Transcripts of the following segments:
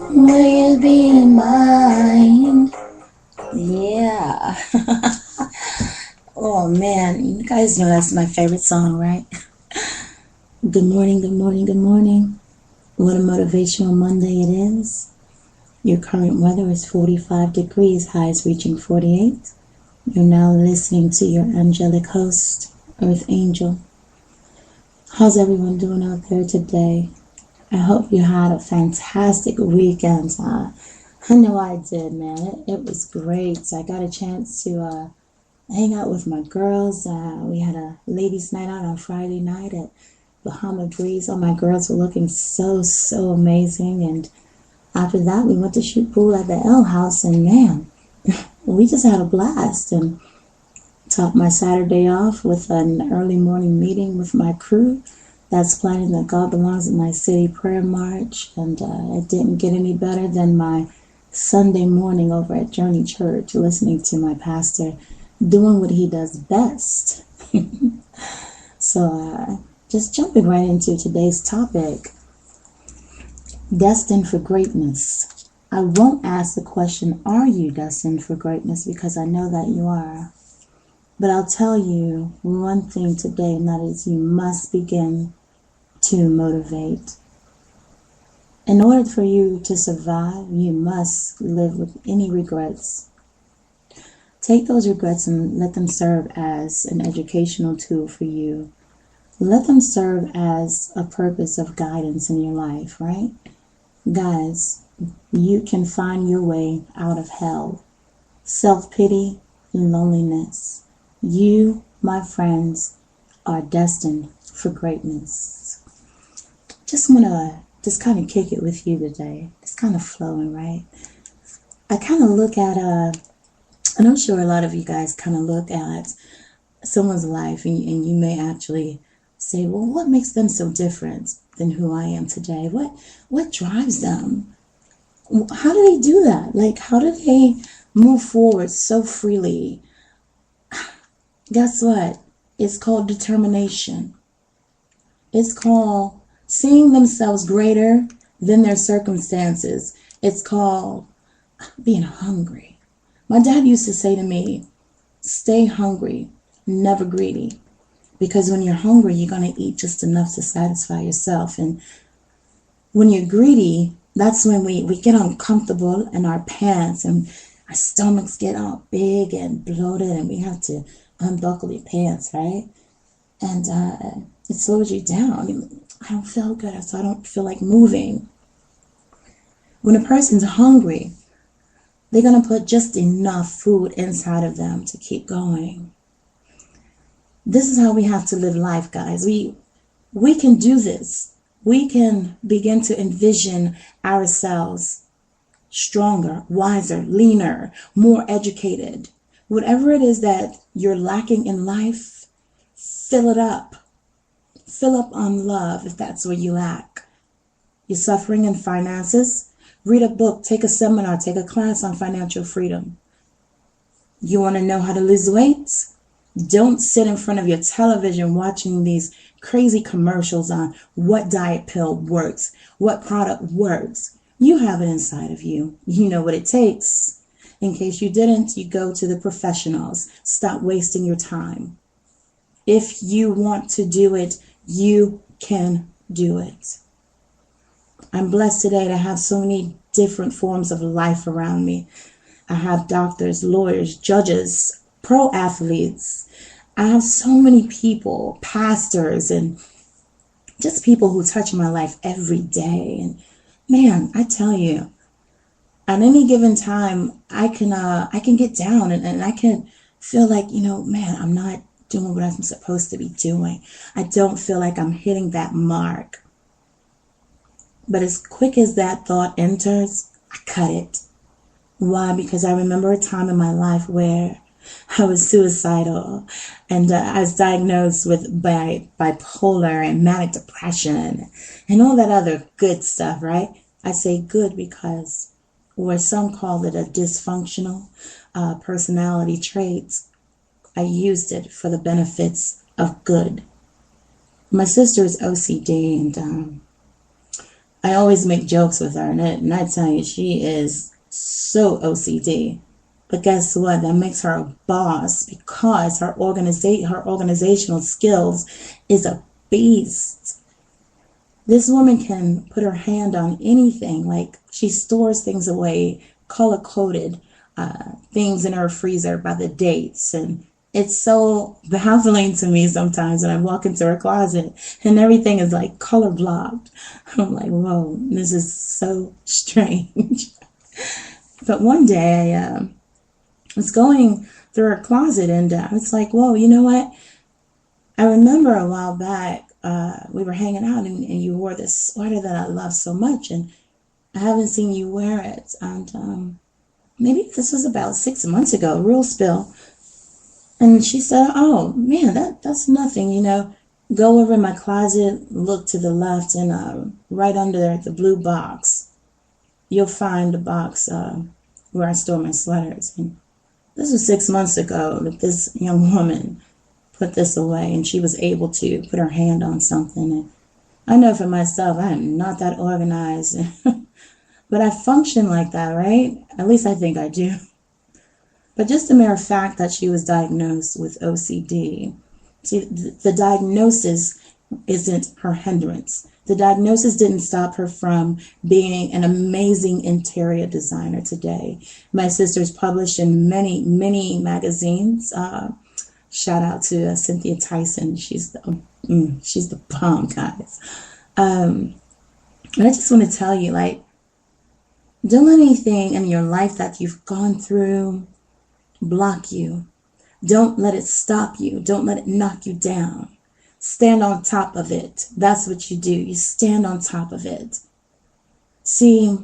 Will you be mine? Yeah. Oh man, you guys know that's my favorite song, right? Good morning, good morning, good morning. What a motivational Monday it is. Your current weather is 45 degrees, highs reaching 48. You're now listening to your angelic host, Earth Angel. How's everyone doing out there today? I hope you had a fantastic weekend. I know I did, man. It was great. I got a chance to hang out with my girls. We had a ladies' night out on Friday night at Bahama Breeze. All my girls were looking so amazing. And after that, we went to shoot pool at the L House. And man, we just had a blast. And topped my Saturday off with an early morning meeting with my crew that's planning the God Belongs in My City prayer march. And it didn't get any better than my Sunday morning over at Journey Church, listening to my pastor doing what he does best. So just jumping right into today's topic, destined for greatness. I won't ask the question, are you destined for greatness? Because I know that you are. But I'll tell you one thing today, and that is you must begin to motivate. In order for you to survive, you must live with any regrets. Take those regrets and let them serve as an educational tool for you. Let them serve as a purpose of guidance in your life, right? Guys, you can find your way out of hell, self-pity, and loneliness. You, my friends, are destined for greatness. Just want to kind of kick it with you today. It's kind of flowing, right? I kind of look at, and I'm sure a lot of you guys kind of look at someone's life and you may actually say, well, what makes them so different than who I am today? What drives them? How do they do that? Like, how do they move forward so freely? Guess what? It's called determination. It's called seeing themselves greater than their circumstances. It's called being hungry. My dad used to say to me, stay hungry, never greedy. Because when you're hungry, you're going to eat just enough to satisfy yourself. And when you're greedy, that's when we get uncomfortable in our pants and our stomachs get all big and bloated and we have to unbuckle your pants, right? And it slows you down. I don't feel good, so I don't feel like moving. When a person's hungry, they're going to put just enough food inside of them to keep going. This is how we have to live life, guys. We can do this. We can begin to envision ourselves stronger, wiser, leaner, more educated. Whatever it is that you're lacking in life, fill it up. Fill up on love if that's what you lack. You're suffering in finances? Read a book, take a seminar, take a class on financial freedom. You want to know how to lose weight? Don't sit in front of your television watching these crazy commercials on what diet pill works, what product works. You have it inside of you. You know what it takes. In case you didn't, you go to the professionals. Stop wasting your time. If you want to do it, you can do it. I'm blessed today to have so many different forms of life around me. I have doctors, lawyers, judges, pro athletes. I have so many people, pastors, and just people who touch my life every day. And man, I tell you, at any given time, I can get down and I can feel like, man, I'm not doing what I'm supposed to be doing. I don't feel like I'm hitting that mark. But as quick as that thought enters, I cut it. Why? Because I remember a time in my life where I was suicidal and I was diagnosed with bipolar and manic depression and all that other good stuff, right? I say good because where some call it a dysfunctional personality trait, I used it for the benefits of good. My sister is OCD, and I always make jokes with her, and I tell you, she is so OCD. But guess what? That makes her a boss because her organizational skills is a beast. This woman can put her hand on anything. Like, she stores things away, color coded things in her freezer by the dates, and it's so baffling to me sometimes when I walk into her closet and everything is like color blocked. I'm like, whoa, this is so strange. But one day I was going through her closet, and I was like, whoa, you know what? I remember a while back we were hanging out, and you wore this sweater that I love so much, and I haven't seen you wear it. And maybe this was about 6 months ago, real spill. And she said, oh, man, that's nothing, you know. Go over in my closet, look to the left, and right under there, the blue box, you'll find the box where I store my sweaters. And this was 6 months ago that this young woman put this away, and she was able to put her hand on something. And I know for myself, I am not that organized, but I function like that, right? At least I think I do. But just the mere fact that she was diagnosed with OCD, see, the diagnosis isn't her hindrance. The diagnosis didn't stop her from being an amazing interior designer today. My sister's published in many, many magazines. Shout out to Cynthia Tyson. She's the bomb, guys. And I just want to tell you, like, don't let anything in your life that you've gone through block you. Don't let it stop you. Don't let it knock you down. Stand on top of it. That's what you do. You stand on top of it. See,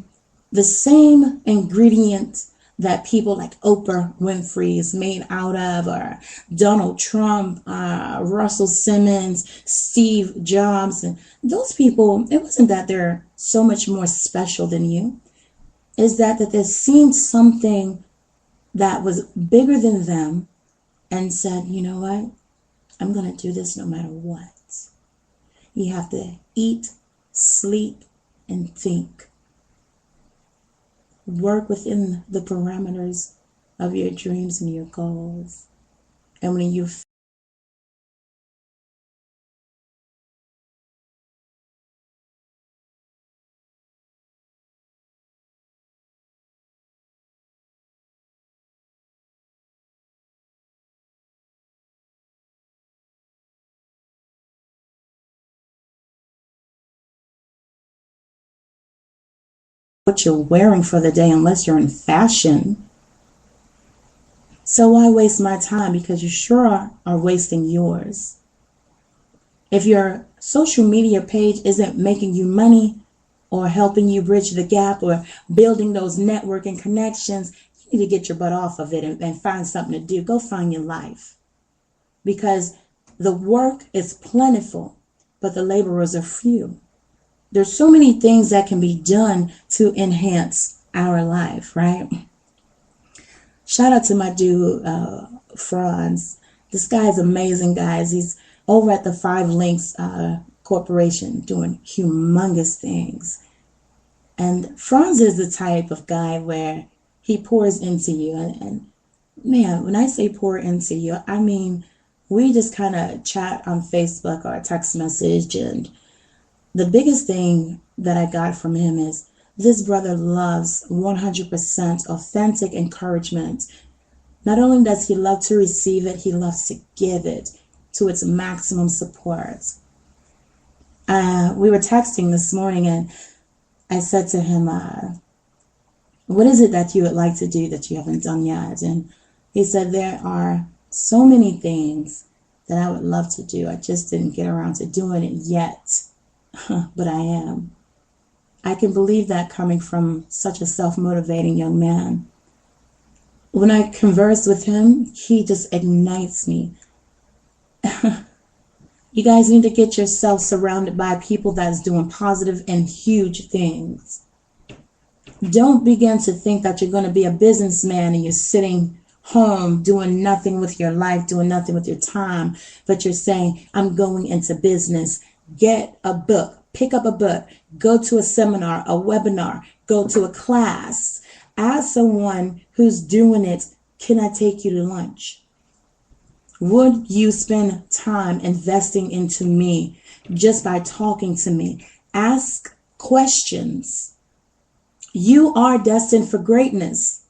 the same ingredient that people like Oprah Winfrey is made out of, or Donald Trump, Russell Simmons, Steve Jobs, and those people, it wasn't that they're so much more special than you. Is that they've seen something that was bigger than them and said, you know what? I'm going to do this no matter what. You have to eat, sleep, and think. Work within the parameters of your dreams and your goals. And when you what you're wearing for the day unless you're in fashion. So why waste my time? Because you sure are wasting yours. If your social media page isn't making you money or helping you bridge the gap or building those networking connections, you need to get your butt off of it and find something to do. Go find your life. Because the work is plentiful, but the laborers are few. There's so many things that can be done to enhance our life, right? Shout out to my dude, Franz. This guy is amazing, guys. He's over at the 5 Links Corporation doing humongous things. And Franz is the type of guy where he pours into you. And man, when I say pour into you, I mean, we just kind of chat on Facebook or text message, and the biggest thing that I got from him is this brother loves 100% authentic encouragement. Not only does he love to receive it, he loves to give it to its maximum support. We were texting this morning, and I said to him, what is it that you would like to do that you haven't done yet? And he said, there are so many things that I would love to do. I just didn't get around to doing it yet. But I am. I can believe that coming from such a self-motivating young man. When I converse with him, he just ignites me. You guys need to get yourself surrounded by people that's doing positive and huge things. Don't begin to think that you're going to be a businessman and you're sitting home doing nothing with your life, doing nothing with your time, but you're saying, I'm going into business. Get a book, pick up a book, go to a seminar, a webinar, go to a class. Ask someone who's doing it, can I take you to lunch? Would you spend time investing into me just by talking to me? Ask questions. You are destined for greatness.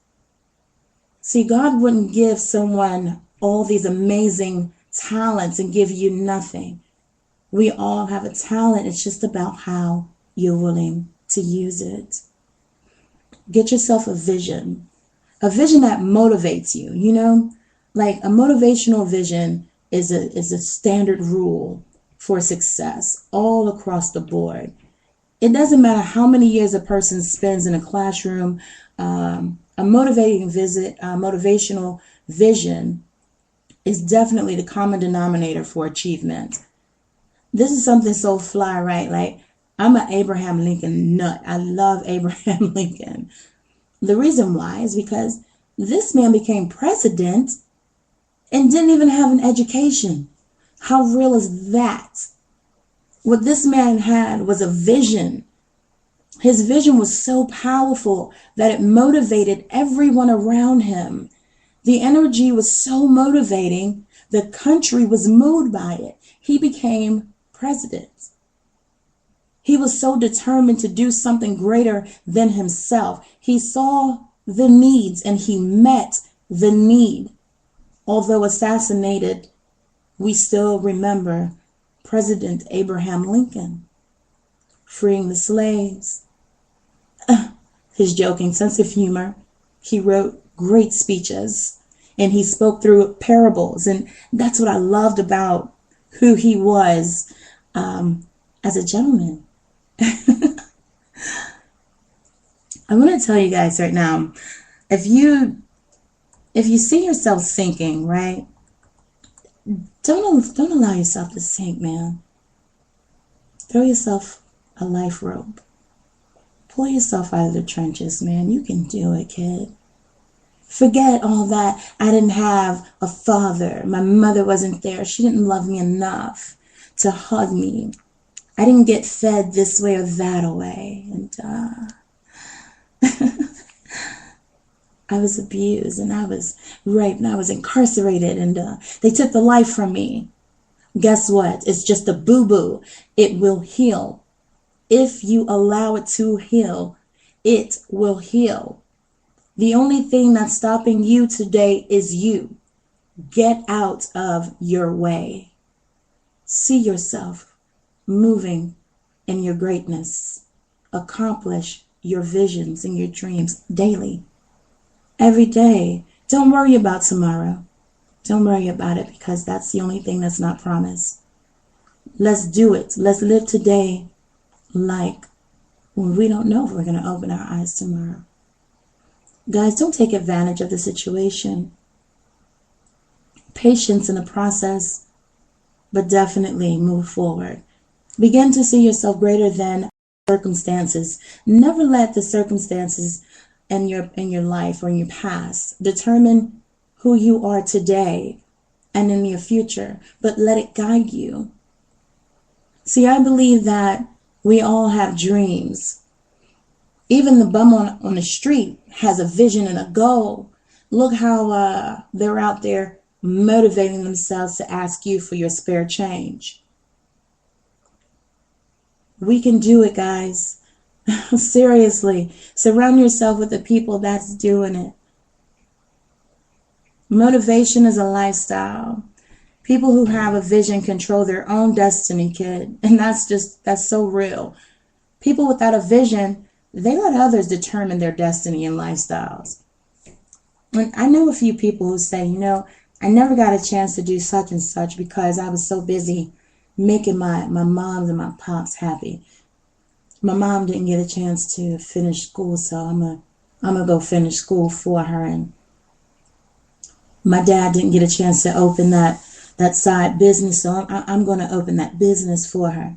See, God wouldn't give someone all these amazing talents and give you nothing. We all have a talent. It's just about how you're willing to use it. Get yourself a vision that motivates you, you know? Like a motivational vision is a standard rule for success all across the board. It doesn't matter how many years a person spends in a classroom. A motivational vision is definitely the common denominator for achievement. This is something so fly, right? Like, I'm an Abraham Lincoln nut. I love Abraham Lincoln. The reason why is because this man became president and didn't even have an education. How real is that? What this man had was a vision. His vision was so powerful that it motivated everyone around him. The energy was so motivating, the country was moved by it. He became president. He was so determined to do something greater than himself. He saw the needs and he met the need. Although assassinated, we still remember President Abraham Lincoln freeing the slaves. His joking sense of humor. He wrote great speeches and he spoke through parables. And that's what I loved about who he was as a gentleman. I want to tell you guys right now, if you see yourself sinking, right? Don't allow yourself to sink, man. Throw yourself a life rope. Pull yourself out of the trenches, man. You can do it, kid. Forget all that. I didn't have a father. My mother wasn't there. She didn't love me enough to hug me. I didn't get fed this way or that way. And I was abused and I was raped and I was incarcerated and they took the life from me. Guess what? It's just a boo-boo. It will heal. If you allow it to heal, it will heal. The only thing that's stopping you today is you. Get out of your way. See yourself moving in your greatness. Accomplish your visions and your dreams daily. Every day. Don't worry about tomorrow. Don't worry about it because that's the only thing that's not promised. Let's do it. Let's live today like we don't know if we're going to open our eyes tomorrow. Guys, don't take advantage of the situation. Patience in the process, but definitely move forward. Begin to see yourself greater than circumstances. Never let the circumstances in your life or in your past determine who you are today and in your future, but let it guide you. See, I believe that we all have dreams. Even the bum on the street has a vision and a goal. Look how they're out there motivating themselves to ask you for your spare change. We can do it, guys. Seriously, surround yourself with the people that's doing it. Motivation is a lifestyle. People who have a vision control their own destiny, kid. And that's so real. People without a vision, they let others determine their destiny and lifestyles. And I know a few people who say, I never got a chance to do such and such because I was so busy making my moms and my pops happy. My mom didn't get a chance to finish school, so I'm gonna go finish school for her. And my dad didn't get a chance to open that side business, so I'm going to open that business for her.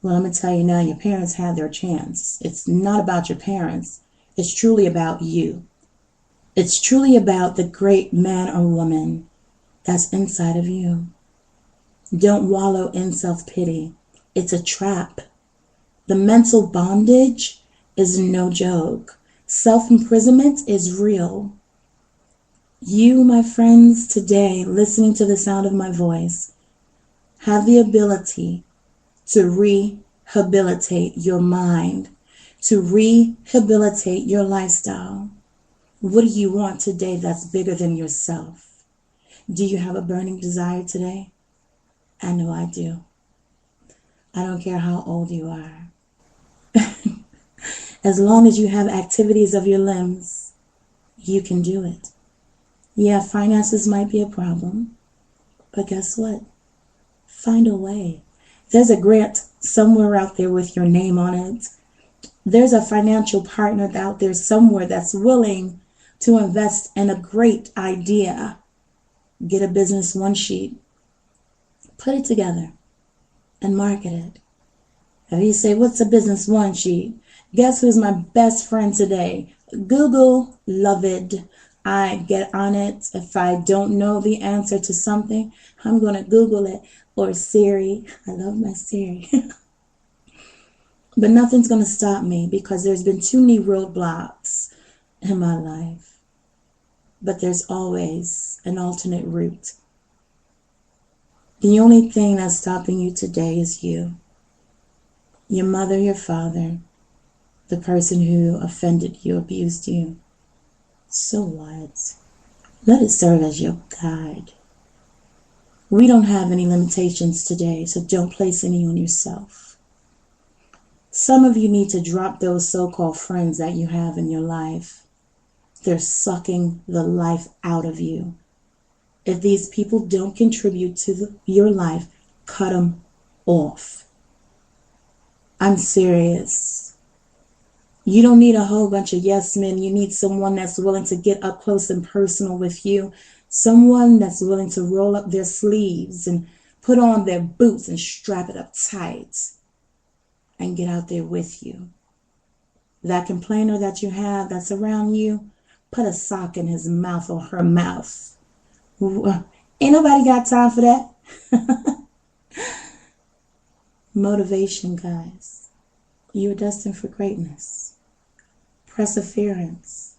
Well, I'm going to tell you now, your parents had their chance. It's not about your parents. It's truly about you. It's truly about the great man or woman that's inside of you. Don't wallow in self-pity. It's a trap. The mental bondage is no joke. Self-imprisonment is real. You, my friends, today, listening to the sound of my voice, have the ability to rehabilitate your mind, to rehabilitate your lifestyle. What do you want today that's bigger than yourself? Do you have a burning desire today? I know I do. I don't care how old you are. As long as you have activities of your limbs, you can do it. Yeah, finances might be a problem, but guess what? Find a way. There's a grant somewhere out there with your name on it. There's a financial partner out there somewhere that's willing to invest in a great idea. Get a business one sheet, put it together, and market it. If you say, what's a business one sheet? Guess who's my best friend today? Google, love it. I get on it. If I don't know the answer to something, I'm going to Google it. Or Siri. I love my Siri. But nothing's going to stop me because there's been too many roadblocks in my life. But there's always an alternate route. The only thing that's stopping you today is you. Your mother, your father, the person who offended you, abused you. So what? Let it serve as your guide. We don't have any limitations today, so don't place any on yourself. Some of you need to drop those so-called friends that you have in your life. They're sucking the life out of you. If these people don't contribute to your life, cut them off. I'm serious. You don't need a whole bunch of yes men. You need someone that's willing to get up close and personal with you. Someone that's willing to roll up their sleeves and put on their boots and strap it up tight and get out there with you. That complainer that you have that's around you, put a sock in his mouth or her mouth. Ain't nobody got time for that. Motivation, guys. You are destined for greatness. Perseverance.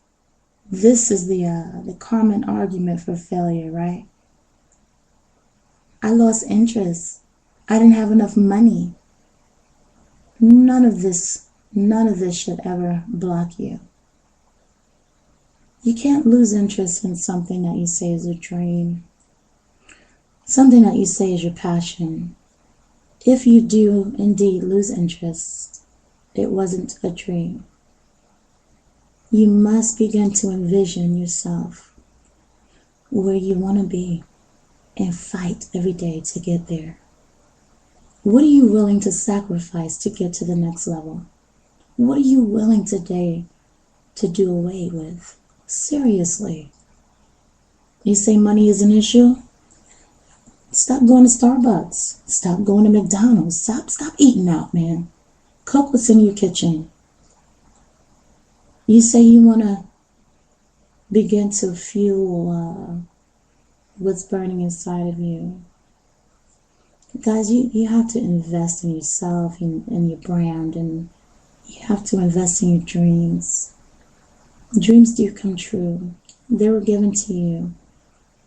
This is the common argument for failure, right? I lost interest. I didn't have enough money. None of this should ever block you. You can't lose interest in something that you say is a dream. Something that you say is your passion. If you do indeed lose interest, it wasn't a dream. You must begin to envision yourself where you want to be and fight every day to get there. What are you willing to sacrifice to get to the next level? What are you willing today to do away with? Seriously. You say money is an issue? Stop going to Starbucks. Stop going to McDonald's. Stop eating out, man. Cook what's in your kitchen. You say you want to begin to fuel what's burning inside of you. Guys, you have to invest in yourself, in your brand, and you have to invest in your dreams. Dreams do come true. They were given to you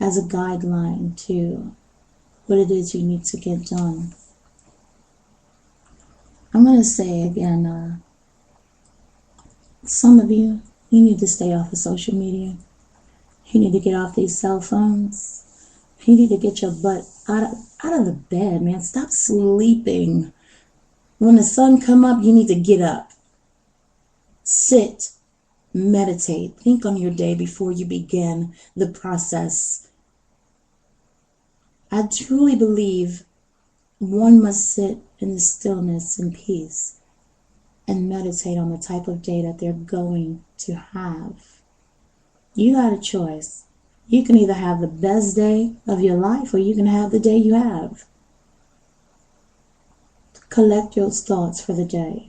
as a guideline to what it is you need to get done. I'm going to say again, some of you need to stay off of social media. You need to get off these cell phones. You need to get your butt out of the bed, man. Stop sleeping. When the sun come up, you need to get up. Sit. Meditate. Think on your day before you begin the process. I truly believe one must sit in the stillness and peace and meditate on the type of day that they're going to have. You got a choice. You can either have the best day of your life or you can have the day you have. Collect your thoughts for the day.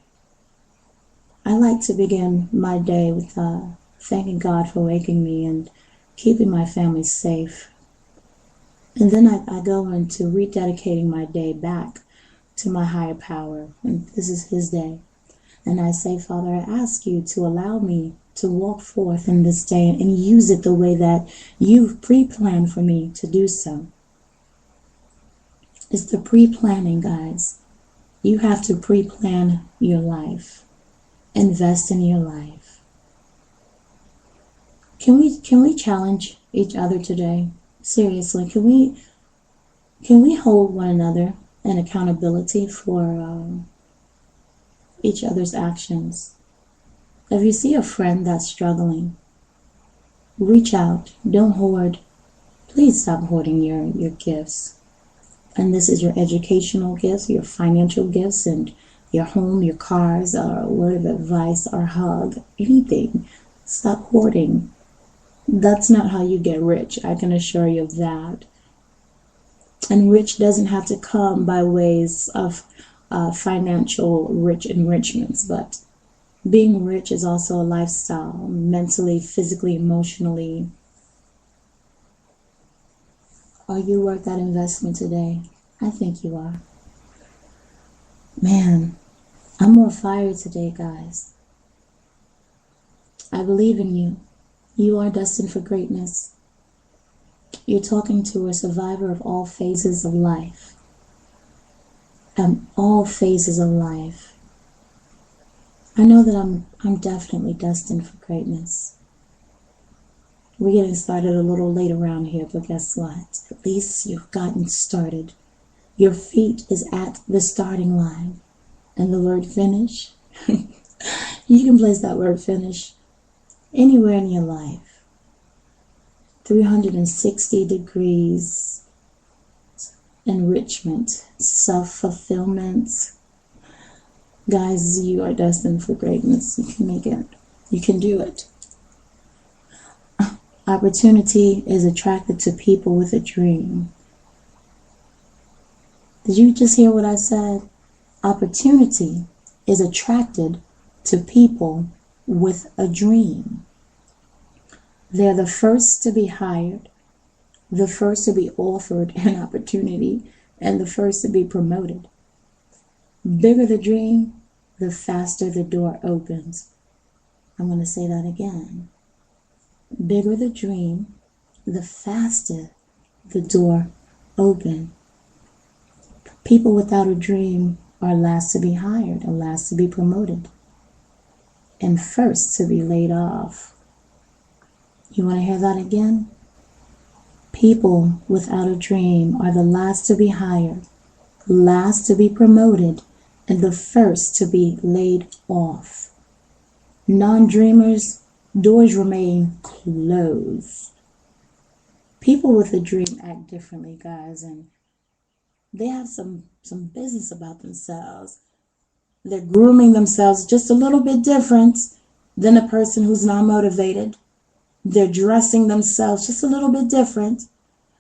I like to begin my day with thanking God for waking me and keeping my family safe. And then I go into rededicating my day back to my higher power. And this is His day. And I say, Father, I ask you to allow me to walk forth in this day and use it the way that you've pre-planned for me to do so. It's the pre-planning, guys. You have to pre-plan your life. Invest in your life. Can we challenge each other today? Seriously, can we hold one another in accountability for each other's actions? If you see a friend that's struggling, reach out. Don't hoard. Please stop hoarding your gifts. And this is your educational gifts, your financial gifts, and your home, your cars, or a word of advice, or hug, anything. Stop hoarding. That's not how you get rich. I can assure you of that. And rich doesn't have to come by ways of financial rich enrichments, but being rich is also a lifestyle, mentally, physically, emotionally. Are you worth that investment today? I think you are. Man, I'm on fire today, guys. I believe in you. You are destined for greatness. You're talking to a survivor of all phases of life. All phases of life. I know that I'm definitely destined for greatness. We're getting started a little late around here, but guess what? At least you've gotten started. Your feet is at the starting line. And the word finish, you can place that word finish anywhere in your life. 360 degrees enrichment, self-fulfillment. Guys, you are destined for greatness. You can make it. You can do it. Opportunity is attracted to people with a dream. Did you just hear what I said? Opportunity is attracted to people with a dream. They're the first to be hired, the first to be offered an opportunity, and the first to be promoted. Bigger the dream, the faster the door opens. I'm going to say that again. Bigger the dream, the faster the door opens. People without a dream are last to be hired, are last to be promoted, and first to be laid off. You want to hear that again? People without a dream are the last to be hired, last to be promoted, and the first to be laid off. Non-dreamers, doors remain closed. People with a dream act differently, guys, and they have some business about themselves. They're grooming themselves just a little bit different than a person who's not motivated. They're dressing themselves just a little bit different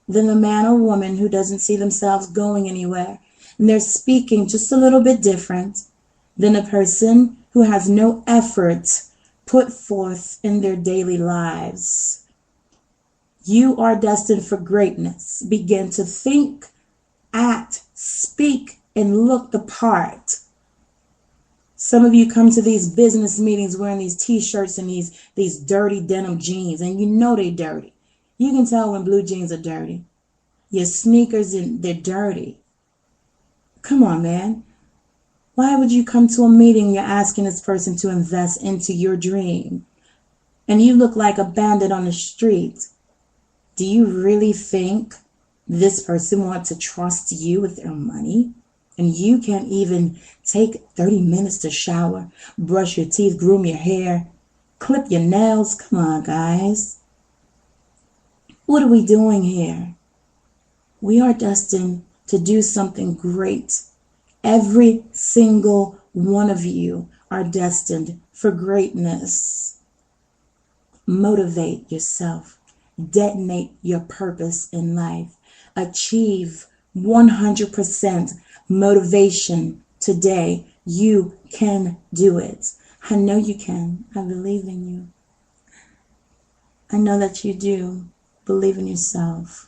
than a man or woman who doesn't see themselves going anywhere. And they're speaking just a little bit different than a person who has no effort put forth in their daily lives. You are destined for greatness. Begin to think, act, speak, and look the part. Some of you come to these business meetings wearing these t-shirts and these dirty denim jeans, and you know they're dirty. You can tell when blue jeans are dirty. Your sneakers, they're dirty. Come on, man. Why would you come to a meeting you're asking this person to invest into your dream, and you look like a bandit on the street? Do you really think this person wants to trust you with their money? And you can't even take 30 minutes to shower, brush your teeth, groom your hair, clip your nails. Come on, guys. What are we doing here? We are destined to do something great. Every single one of you are destined for greatness. Motivate yourself. Detonate your purpose in life. Achieve 100% motivation today. You can do it. I know you can. I believe in you. I know that you do believe in yourself.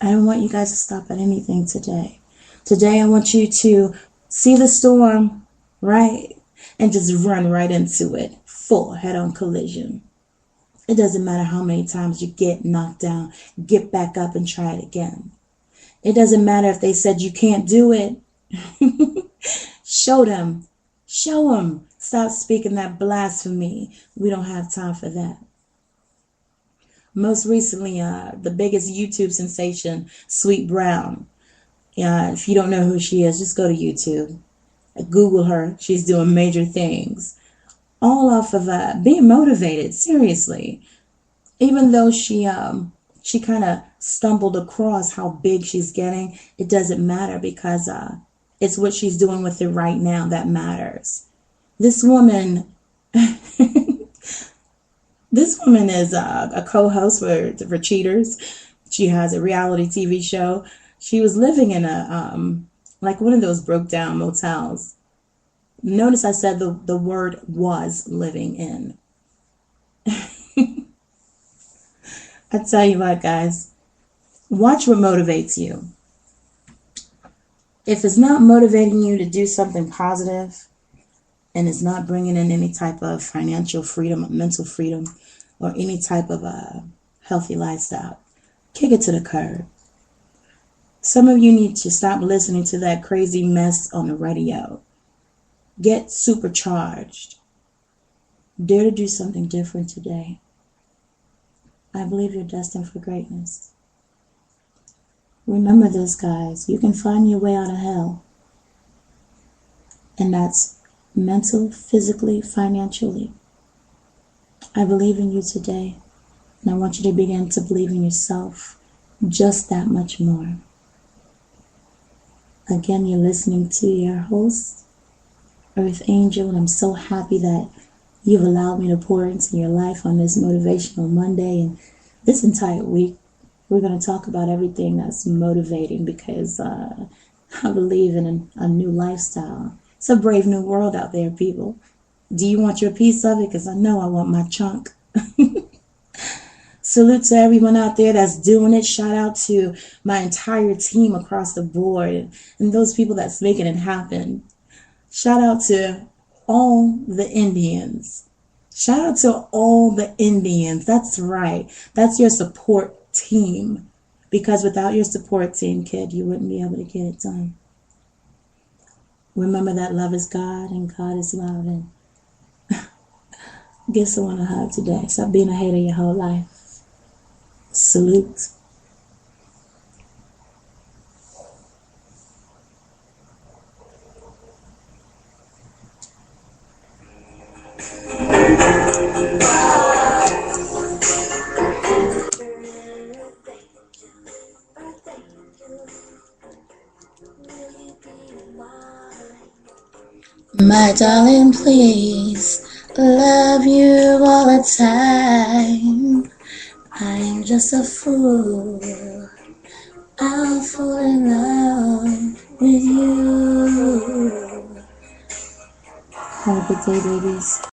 I don't want you guys to stop at anything today. Today I want you to see the storm, right? And just run right into it. Full head-on collision. It doesn't matter how many times you get knocked down. Get back up and try it again. It doesn't matter if they said you can't do it. Show them. Show them. Stop speaking that blasphemy. We don't have time for that. Most recently, the biggest YouTube sensation, Sweet Brown. If you don't know who she is, just go to YouTube. Google her. She's doing major things. All off of being motivated, seriously. Even though she kind of stumbled across how big she's getting, it doesn't matter because it's what she's doing with it right now that matters. This woman, this woman is a co-host for Cheaters. She has a reality TV show. She was living in a like one of those broke down motels. Notice I said the word was living in. I tell you what, guys, watch what motivates you. If it's not motivating you to do something positive and it's not bringing in any type of financial freedom or mental freedom or any type of a healthy lifestyle, kick it to the curb. Some of you need to stop listening to that crazy mess on the radio. Get supercharged. Dare to do something different today. I believe you're destined for greatness. Remember this, guys. You can find your way out of hell. And that's mental, physically, financially. I believe in you today. And I want you to begin to believe in yourself just that much more. Again, you're listening to your host, Earth Angel, and I'm so happy that you've allowed me to pour into your life on this Motivational Monday. And this entire week, we're going to talk about everything that's motivating because I believe in a new lifestyle. It's a brave new world out there, people. Do you want your piece of it? Because I know I want my chunk. Salute to everyone out there that's doing it. Shout out to my entire team across the board and those people that's making it happen. Shout out to all the Indians. Shout out to all the Indians. That's right. That's your support team. Because without your support team, kid, you wouldn't be able to get it done. Remember that love is God and God is love. And give someone a hug today. Stop being a hater your whole life. Salute. My darling, please, love you all the time. I'm just a fool. I'll fall in love with you. Have a good day, babies.